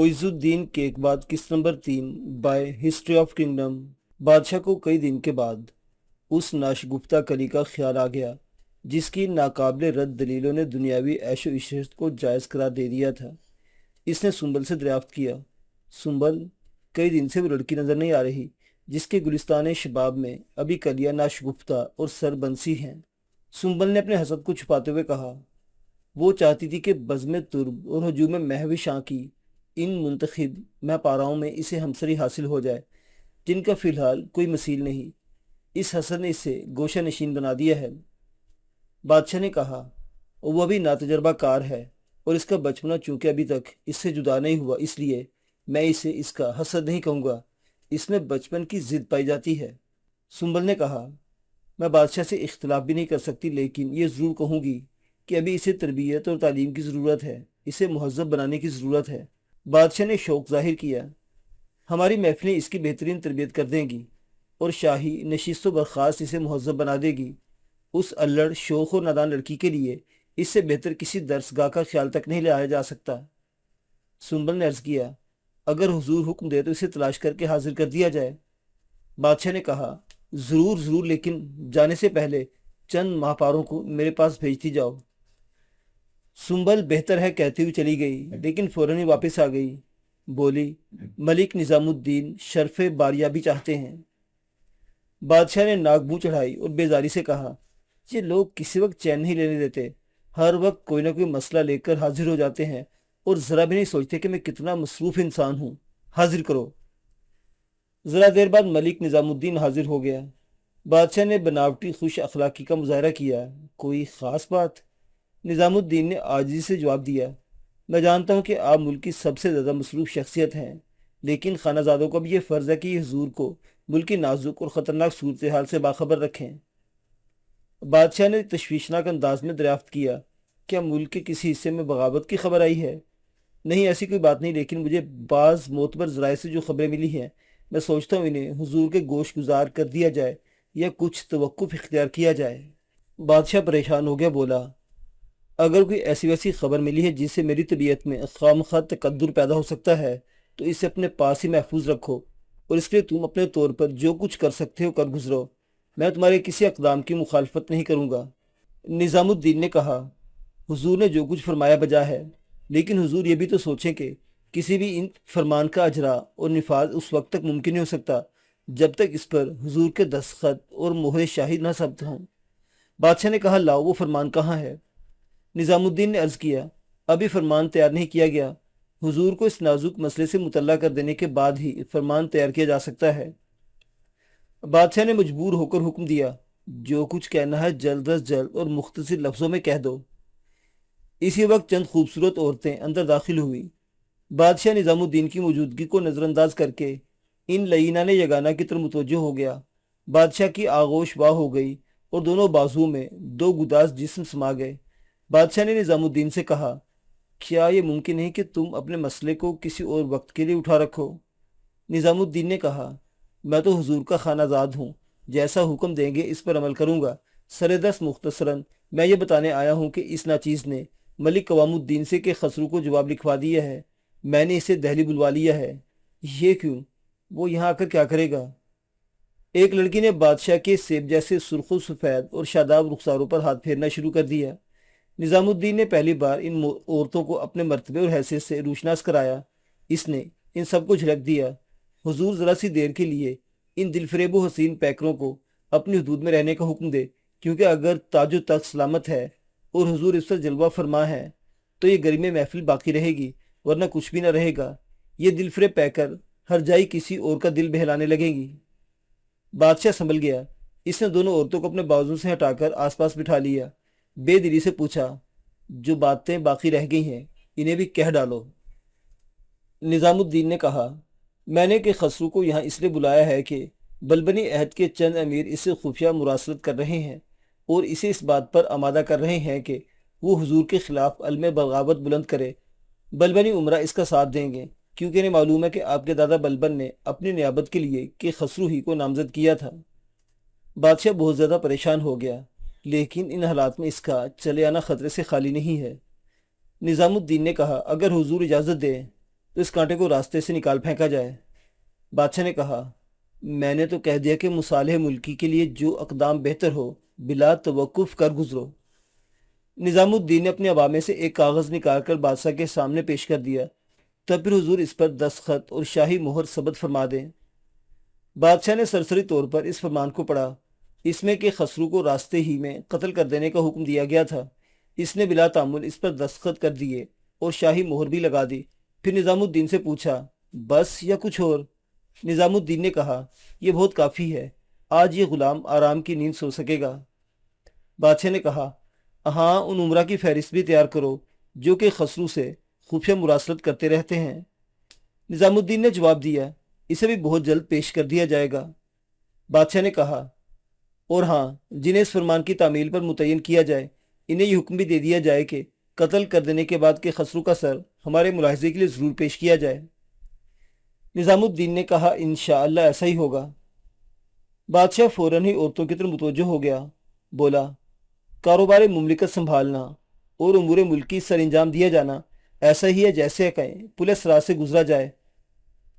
मोइज़ उद-दीन केकबाद किस्त number 3 by history of kingdom. बादशाह को कई दिन के बाद उस नाशगुफ्ता कली का ख्याल आ गया जिसकी नाकाबिले रद्द दलीलों ने दुनियावी ऐशो इशरत को जायज़ करार दे दिया था। इसने सुंबल से दरियाफ्त किया, सुंबल, कई दिन से वो लड़की नजर नहीं आ रही जिसके गुलिस्तान शबाब में अभी कलियां नाशगुफ्ता और सरबंसी हैं। सुंबल ने अपने हसद को छुपाते हुए कहा, वो चाहती थी कि बज़्म तुर्ब और हजूम महविशां की इन मुंतखब महपाराओं में इसे हमसरी हासिल हो जाए जिनका फ़िलहाल कोई मसील नहीं। इस हसद ने इसे गोशा नशीन बना दिया है। बादशाह ने कहा, वो अभी नातजर्बा कार है और इसका बचपना चूंकि अभी तक इससे जुदा नहीं हुआ, इसलिए मैं इसे इसका हसद नहीं कहूँगा, इसमें बचपन की जिद पाई जाती है। सुंबल ने कहा, मैं बादशाह से इख्तलाफ भी नहीं कर सकती, लेकिन ये ज़रूर कहूँगी कि अभी इसे तरबियत और तालीम की ज़रूरत है, इसे मुहज़्ज़ब बनाने की ज़रूरत है। बादशाह ने शौक़ ज़ाहिर किया, हमारी महफिलें इसकी बेहतरीन तरबियत कर देंगी और शाही नशिस्त बर्खास्त इसे मुहज़्ज़ब बना देगी। उस अल्लड़ शोख और नादान लड़की के लिए इससे बेहतर किसी दरसगाह का ख्याल तक नहीं लाया जा सकता। सुंबल ने अर्ज़ किया, अगर हुजूर हुक्म दे तो इसे तलाश करके हाजिर कर दिया जाए। बादशाह ने कहा, ज़रूर ज़रूर, लेकिन जाने से पहले चंद माहपारों को मेरे पास भेजती जाओ। सुंबल बेहतर है कहती हुई चली गई, लेकिन फ़ौरन ही वापस आ गई। बोली, मलिक निज़ामुद्दीन शर्फ़े बारियाबी चाहते हैं। बादशाह ने नाक मुंह चढ़ाई और बेजारी से कहा, ये लोग किसी वक्त चैन नहीं लेने देते, हर वक्त कोई ना कोई मसला लेकर हाजिर हो जाते हैं और ज़रा भी नहीं सोचते कि मैं कितना मसरूफ़ इंसान हूँ। हाजिर करो। ज़रा देर बाद मलिक निज़ामुद्दीन हाजिर हो गया। बादशाह ने बनावटी खुश अखलाकी का मुजाहरा किया। कोई ख़ास बात? निज़ामुद्दीन ने आजिज़ी से जवाब दिया, मैं जानता हूँ कि आप मुल्क की सबसे ज़्यादा मसरूफ़ शख्सियत हैं, लेकिन खानाज़ादों का भी ये फ़र्ज़ है कि हुजूर को मुल्क की नाजुक और ख़तरनाक सूरत हाल से बाखबर रखें। बादशाह ने तशवीशनाक अंदाज में दरियाफ्त किया, क्या मुल्क के किसी हिस्से में बगावत की खबर आई है? नहीं, ऐसी कोई बात नहीं, लेकिन मुझे बाज़ मोतबर ज़राए से जो खबरें मिली हैं, मैं सोचता हूँ इन्हें हुजूर के गोश गुजार कर दिया जाए या कुछ तवक्कुफ़ इख्तियार किया जाए। बादशाह परेशान हो गया, बोला, अगर कोई ऐसी वैसी खबर मिली है जिससे मेरी तबीयत में खामखा तकद्दुर पैदा हो सकता है तो इसे अपने पास ही महफूज रखो और इसके लिए तुम अपने तौर पर जो कुछ कर सकते हो कर गुजरो। मैं तुम्हारे किसी अक़दाम की मुखालफत नहीं करूँगा। निज़ामुद्दीन ने कहा, हुजूर ने जो कुछ फरमाया बजा है, लेकिन हुजूर ये भी तो सोचें कि किसी भी इन फरमान का अजरा और निफाज उस वक्त तक मुमकिन नहीं हो सकता जब तक इस पर हुजूर के दस्तखत और मोहर शाही न साबित हों। बादशाह ने कहा, लाओ वो फरमान कहाँ है? निज़ामुद्दीन ने अर्ज़ किया, अभी फरमान तैयार नहीं किया गया, हुजूर को इस नाजुक मसले से मुतल्ला कर देने के बाद ही फरमान तैयार किया जा सकता है। बादशाह ने मजबूर होकर हुक्म दिया, जो कुछ कहना है जल्द अज जल्द और मुख्तसर लफ्ज़ों में कह दो। इसी वक्त चंद खूबसूरत औरतें अंदर दाखिल हुई। बादशाह निज़ामुद्दीन की मौजूदगी को नज़रअंदाज करके इन लईना ने यगाना की तरफ मुतवज्जो हो गया। बादशाह की आगोश वाह हो गई और दोनों बाजुओं में दो गुदास जिस्म समा गए। बादशाह ने निज़ामुद्दीन से कहा, क्या ये मुमकिन है कि तुम अपने मसले को किसी और वक्त के लिए उठा रखो? निज़ामुद्दीन ने कहा, मैं तो हुजूर का खानाजाद हूँ, जैसा हुक्म देंगे इस पर अमल करूँगा। सरेदस मुख्तसरन मैं ये बताने आया हूँ कि इस नाचीज़ ने मलिक कवामुद्दीन से के खसरू को जवाब लिखवा दिया है। मैंने इसे दहली बुलवा लिया है। ये क्यों? वो यहाँ आकर क्या करेगा? एक लड़की ने बादशाह के सेब जैसे सुर्ख सफ़ेद और शादाब रुखसारों पर हाथ फेरना शुरू कर दिया। निज़ामुद्दीन ने पहली बार इन औरतों को अपने मर्तबे और हैसियत से रूशनास कराया। इसने इन सबको झलक दिया। हुजूर ज़रा सी देर के लिए इन दिलफरेबो हसीन पैकरों को अपनी हदूद में रहने का हुक्म दे, क्योंकि अगर ताजो तख्त सलामत है और हुजूर इस पर जलवा फरमा है तो ये गर्मी महफिल बाकी रहेगी, वरना कुछ भी न रहेगा। ये दिलफरेब पैकर हर जाई किसी और का दिल बहलाने लगेंगी। बादशाह संभल गया। इसने दोनों औरतों को अपने बाजू से हटाकर आसपास बिठा लिया। बेदिली से पूछा, जो बातें बाकी रह गई हैं इन्हें भी कह डालो। निज़ामुद्दीन ने कहा, मैंने के खसरू को यहाँ इसलिए बुलाया है कि बलबनी अहद के चंद अमीर इससे खुफिया मुरासलत कर रहे हैं और इसे इस बात पर आमादा कर रहे हैं कि वो हुजूर के खिलाफ अलम बगावत बुलंद करे। बलबनी उमरा इसका साथ देंगे, क्योंकि इन्हें मालूम है कि आपके दादा बलबन ने अपनी नियाबत के लिए कि खसरू ही को नामजद किया था। बादशाह बहुत ज़्यादा परेशान हो गया, लेकिन इन हालात में इसका चले आना ख़तरे से खाली नहीं है। निज़ामुद्दीन ने कहा, अगर हुजूर इजाज़त दें तो इस कांटे को रास्ते से निकाल फेंका जाए। बादशाह ने कहा, मैंने तो कह दिया कि मुसालिह मुल्की के लिए जो अक़दाम बेहतर हो बिला तवक्कुफ कर गुजरो। निज़ामुद्दीन ने अपने अवामे से एक कागज़ निकालकर बादशाह के सामने पेश कर दिया। तब फिर हुजूर इस पर दस्तखत और शाही मोहर सबद फरमा दें। बादशाह ने सरसरी तौर पर इस फरमान को पढ़ा। इसमें कि खसरू को रास्ते ही में कत्ल कर देने का हुक्म दिया गया था। इसने बिला तामुल इस पर दस्तखत कर दिए और शाही मोहर भी लगा दी। फिर निज़ामुद्दीन से पूछा, बस या कुछ और? निज़ामुद्दीन ने कहा, यह बहुत काफ़ी है, आज ये गुलाम आराम की नींद सो सकेगा। बादशाह ने कहा, हाँ, उन उमरा की फहरिस्त भी तैयार करो जो कि खसरू से खुफिया मुरासलत करते रहते हैं। निज़ामुद्दीन ने जवाब दिया, इसे भी बहुत जल्द पेश कर दिया जाएगा। बादशाह ने कहा, और हाँ, जिन्हें इस फरमान की तामील पर मुतय्यन किया जाए, इन्हें यह हुक्म भी दे दिया जाए कि कत्ल कर देने के बाद के खसरू का सर हमारे मुलाहिजे के लिए ज़रूर पेश किया जाए। निज़ामुद्दीन ने कहा, इंशाअल्लाह ऐसा ही होगा। बादशाह फ़ौरन ही औरतों की तरफ मुतवज्जो हो गया। बोला, कारोबार मुमलिकत संभालना और उमूर मुल्की सर अंजाम दिया जाना ऐसा ही है जैसे कहें पुलिस राह से गुजरा जाए।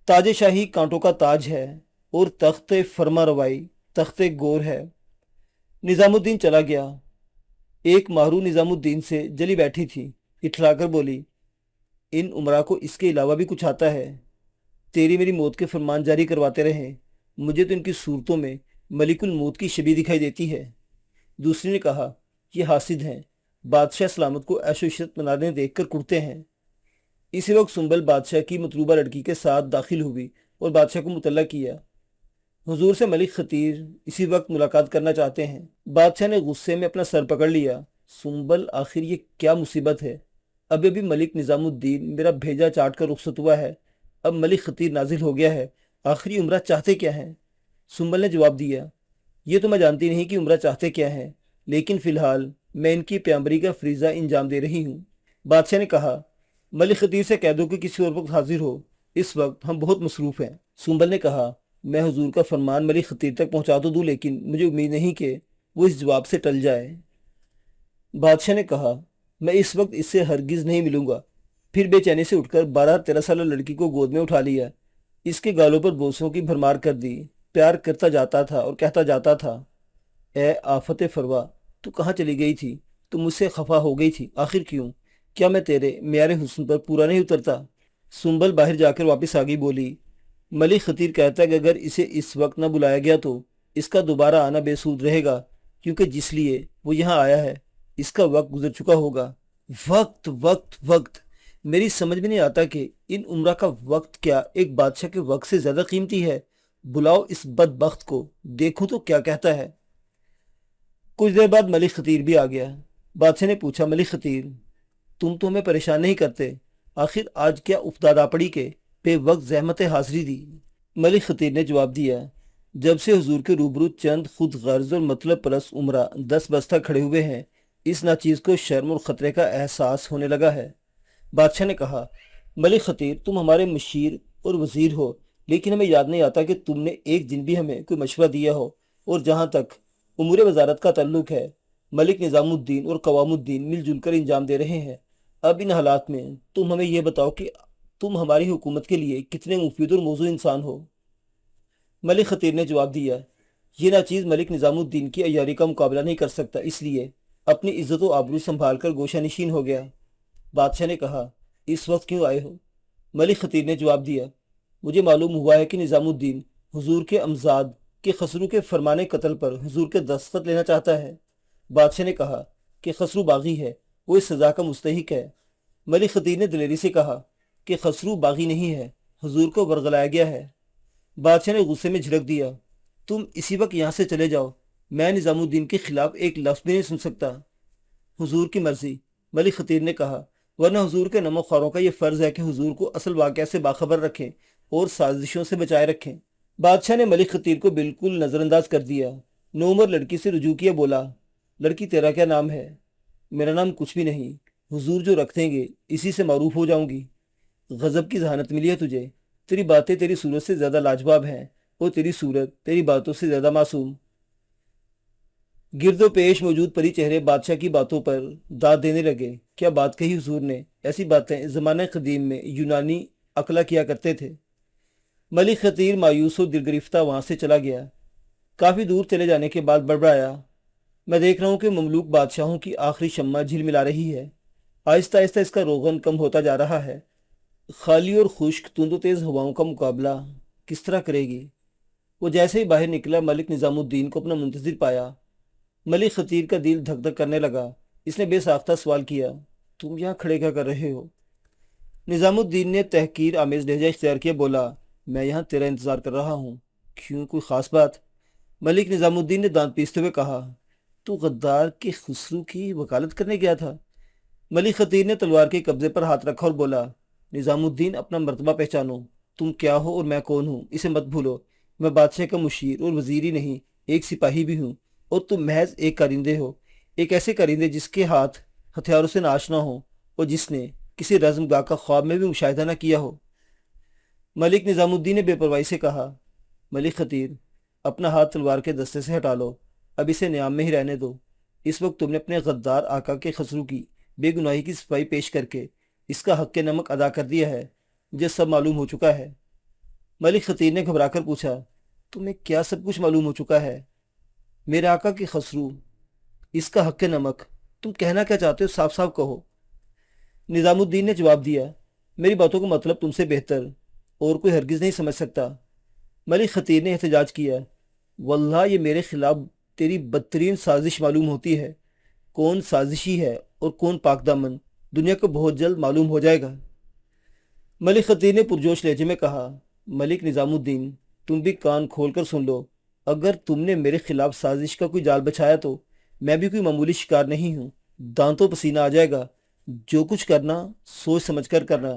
ताज शाही कांटों का ताज है और तख्त फरमा रवाई तख्त गोर है। निज़ामुद्दीन चला गया। एक माहरू निज़ामुद्दीन से जली बैठी थी, इठलाकर बोली, इन उमरा को इसके अलावा भी कुछ आता है। तेरी मेरी मौत के फरमान जारी करवाते रहे, मुझे तो इनकी सूरतों में मलिकुल मौत की शबी दिखाई देती है। दूसरी ने कहा, ये हासिद हैं, बादशाह सलामत को ऐशो इशरत मनाने देखकर कुड़ते हैं। इसी वक्त सुंबल बादशाह की मतलूबा लड़की के साथ दाखिल हुई और बादशाह को मुतल्ला किया। हुजूर से मलिक खतीर इसी वक्त मुलाकात करना चाहते हैं। बादशाह ने गुस्से में अपना सर पकड़ लिया। सुंबल, आखिर ये क्या मुसीबत है? अभी अभी मलिक निज़ामुद्दीन मेरा भेजा चाट कर रुखसत हुआ है, अब मलिक खतीर नाजिल हो गया है, आखिरी उमरा चाहते क्या हैं? सुंबल ने जवाब दिया, ये तो मैं जानती नहीं कि उमरा चाहते क्या है, लेकिन फ़िलहाल मैं इनकी प्याम्बरी का फरीज़ा इंजाम दे रही हूँ। बादशाह ने कहा, मलिक खतीर से कह दो कि किसी और वक्त हाजिर हो, इस वक्त हम बहुत मसरूफ़ हैं। सुंबल ने कहा, मैं हुजूर का फरमान मलिक खतीर तक पहुँचा तो दूँ, लेकिन मुझे उम्मीद नहीं कि वो इस जवाब से टल जाए। बादशाह ने कहा, मैं इस वक्त इससे हरगिज़ नहीं मिलूंगा। फिर बेचैनी से उठकर 12-13 साल लड़की को गोद में उठा लिया। इसके गालों पर बोसों की भरमार कर दी। प्यार करता जाता था और कहता जाता था, ए आफत फरवा, तू कहाँ चली गई थी? तू मुझसे खफा हो गई थी, आखिर क्यों? क्या मैं तेरे म्यारे हुस्न पर पूरा नहीं उतरता? सुंबल बाहर जाकर वापस आ गई। बोली, मलिक खतीर कहता है कि अगर इसे इस वक्त न बुलाया गया तो इसका दोबारा आना बेसूद रहेगा, क्योंकि जिस लिए वो यहाँ आया है इसका वक्त गुजर चुका होगा। वक्त वक्त वक्त, मेरी समझ में नहीं आता कि इन उम्रा का वक्त क्या एक बादशाह के वक्त से ज्यादा कीमती है। बुलाओ इस बदबख्त को, देखूं तो क्या कहता है। कुछ देर बाद मलिक खतीर भी आ गया। बादशाह ने पूछा, मलिक खतीर, तुम तो हमें परेशान नहीं करते, आखिर आज क्या उपदादा पड़ी के बेवक्त जहमत हाजिरी दी? मलिक खतीर ने जवाब दिया, जब से हुजूर के रूबरू चंद खुद गर्ज और मतलब परस उमरा 10 बस्ता खड़े हुए हैं, इस नाचीज को शर्म और खतरे का एहसास होने लगा है। बादशाह ने कहा, मलिक खतीर, तुम हमारे मुशीर और वजीर हो, लेकिन हमें याद नहीं आता कि तुमने एक दिन भी हमें कोई मशवरा दिया हो। और जहाँ तक उमूर वजारत का ताल्लुक है, मलिक निज़ामुद्दीन और कवामुद्दीन मिलजुल कर इंजाम दे रहे हैं। अब इन हालात में तुम हमें यह बताओ कि तुम हमारी हुकूमत के लिए कितने मुफीद और मौजू इंसान हो। मलिक खतीर ने जवाब दिया, ये नाचीज़ मलिक निज़ामुद्दीन की अय्यारी का मुकाबला नहीं कर सकता, इसलिए अपनी इज्जत व आबरू संभाल कर गोशा नशीन हो गया। बादशाह ने कहा, इस वक्त क्यों आए हो? मलिक खतीर ने जवाब दिया, मुझे मालूम हुआ है कि निज़ामुद्दीन हुजूर के अमजाद के खसरू के फरमाने कत्ल पर हुजूर के दस्तखत लेना चाहता है। बादशाह ने कहा कि खसरू बागी है, वो इस सज़ा का मुस्तहिक है। मलिक खतीर ने दिलेरी से कहा कि खसरू बागी नहीं है, हुजूर को बरगलाया गया है। बादशाह ने गुस्से में झिड़क दिया, तुम इसी वक्त यहाँ से चले जाओ, मैं निज़ामुद्दीन के खिलाफ एक लफ्ज़ भी नहीं सुन सकता। हुजूर की मर्जी, मलिक खतीर ने कहा, वरना हुजूर के नमो ख्वारों का यह फ़र्ज़ है कि हुजूर को असल वाक़या से बाखबर रखें और साजिशों से बचाए रखें। बादशाह ने मलिक खतीर को बिल्कुल नज़रअंदाज कर दिया। नौमर लड़की से रुजू किया। बोला, लड़की, तेरा क्या नाम है? मेरा नाम कुछ भी नहीं, हुजूर जो रख देंगे इसी से मारूफ हो जाऊंगी। गज़ब की जहानत मिली है तुझे, तेरी बातें तेरी सूरत से ज़्यादा लाजवाब हैं और तेरी सूरत तेरी बातों से ज़्यादा मासूम। गिरदो पेश मौजूद परी चेहरे बादशाह की बातों पर दाद देने लगे। क्या बात कही हुजूर ने? ऐसी बातें ज़माने कदीम में यूनानी عقلا کیا کرتے تھے۔ ملک خطیر مایوس و دل گرفتہ وہاں سے چلا گیا۔ کافی دور چلے جانے کے بعد بڑبڑایا، میں دیکھ رہا ہوں کہ مملوک بادشاہوں کی آخری شمع جھل ملا رہی ہے۔ آہستہ آہستہ اس کا روغن کم ہوتا جا رہا ہے۔ خالی اور خشک تند و تیز ہواؤں کا مقابلہ کس طرح کرے گی؟ وہ جیسے ہی باہر نکلا ملک نظام الدین کو اپنا منتظر پایا۔ ملک خطیر کا دل دھک دھک کرنے لگا۔ اس نے بے ساختہ سوال کیا، تم یہاں کھڑے کیا کر رہے ہو؟ نظام الدین نے تحقیر آمیز لہجہ اختیار کیا، بولا، میں یہاں تیرا انتظار کر رہا ہوں۔ کیوں، کوئی خاص بات؟ ملک نظام الدین نے دانت پیستے ہوئے کہا، تو غدار کے خسرو کی وکالت کرنے گیا تھا؟ ملک خطیر نے تلوار کے قبضے پر ہاتھ رکھا اور بولا، نظام الدین، اپنا مرتبہ پہچانو، تم کیا ہو اور میں کون ہوں، اسے مت بھولو۔ میں بادشاہ کا مشیر اور وزیر ہی نہیں، ایک سپاہی بھی ہوں، اور تم محض ایک کارندے ہو، ایک ایسے کارندے جس کے ہاتھ ہتھیاروں سے ناش نہ ہو اور جس نے کسی رزم گاہ کا خواب میں بھی مشاہدہ نہ کیا ہو۔ ملک نظام الدین نے بے پرواہی سے کہا، ملک خطیر، اپنا ہاتھ تلوار کے دستے سے ہٹا لو، اب اسے نیام میں ہی رہنے دو۔ اس وقت تم نے اپنے غدار آقا کے خسرو کی بے گناہی کی صفائی پیش کر کے اس کا حق نمک ادا کر دیا ہے، مجھے سب معلوم ہو چکا ہے۔ ملک خطیر نے گھبرا کر پوچھا، تمہیں کیا سب کچھ معلوم ہو چکا ہے؟ میرے آقا کے خسرو، اس کا حق نمک، تم کہنا کیا چاہتے ہو، صاف صاف کہو۔ نظام الدین نے جواب دیا، میری باتوں کا مطلب تم سے بہتر اور کوئی ہرگز نہیں سمجھ سکتا۔ ملک خطیر نے احتجاج کیا، واللہ یہ میرے خلاف تیری بدترین سازش معلوم ہوتی ہے۔ کون سازشی ہے اور کون پاک دامن، دنیا کو بہت جلد معلوم ہو جائے گا۔ ملک خطیر نے پرجوش لہجے میں کہا، ملک نظام الدین، تم بھی کان کھول کر سن لو، اگر تم نے میرے خلاف سازش کا کوئی جال بچھایا تو میں بھی کوئی معمولی شکار نہیں ہوں، دانتوں پسینہ آ جائے گا۔ جو کچھ کرنا سوچ سمجھ کر کرنا۔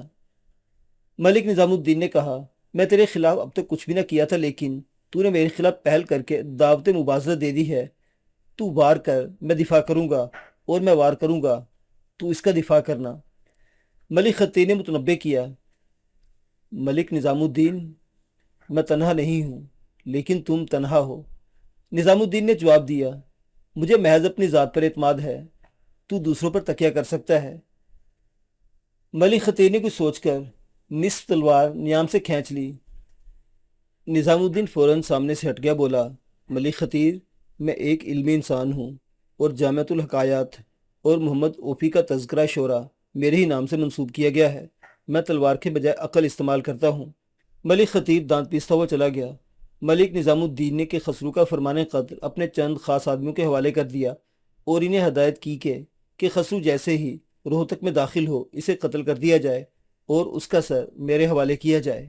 ملک نظام الدین نے کہا، میں تیرے خلاف اب تک کچھ بھی نہ کیا تھا، لیکن تو نے میرے خلاف پہل کر کے دعوت مبارزت دے دی ہے۔ تو وار کر، میں دفاع کروں گا، اور میں وار کروں گا، تو اس کا دفاع کرنا۔ ملک خطیر نے متنبہ کیا، ملک نظام الدین، میں تنہا نہیں ہوں، لیکن تم تنہا ہو۔ نظام الدین نے جواب دیا، مجھے محض اپنی ذات پر اعتماد ہے، تو دوسروں پر تکیہ کر سکتا ہے۔ ملک خطیر نے کچھ سوچ کر نصف تلوار نیام سے کھینچ لی۔ نظام الدین فوراً سامنے سے ہٹ گیا، بولا، ملک خطیر، میں ایک علمی انسان ہوں، اور جامعۃ الحکایات اور محمد اوفی کا تذکرہ شعرا میرے ہی نام سے منسوب کیا گیا ہے۔ میں تلوار کے بجائے عقل استعمال کرتا ہوں۔ ملک خطیر دانت پیستا ہوا چلا گیا۔ ملک نظام الدین نے کہ خسرو کا فرمان قتل اپنے چند خاص آدمیوں کے حوالے کر دیا اور انہیں ہدایت کی کہ خسرو جیسے ہی روہتک میں داخل ہو اسے قتل کر دیا جائے اور اس کا سر میرے حوالے کیا جائے۔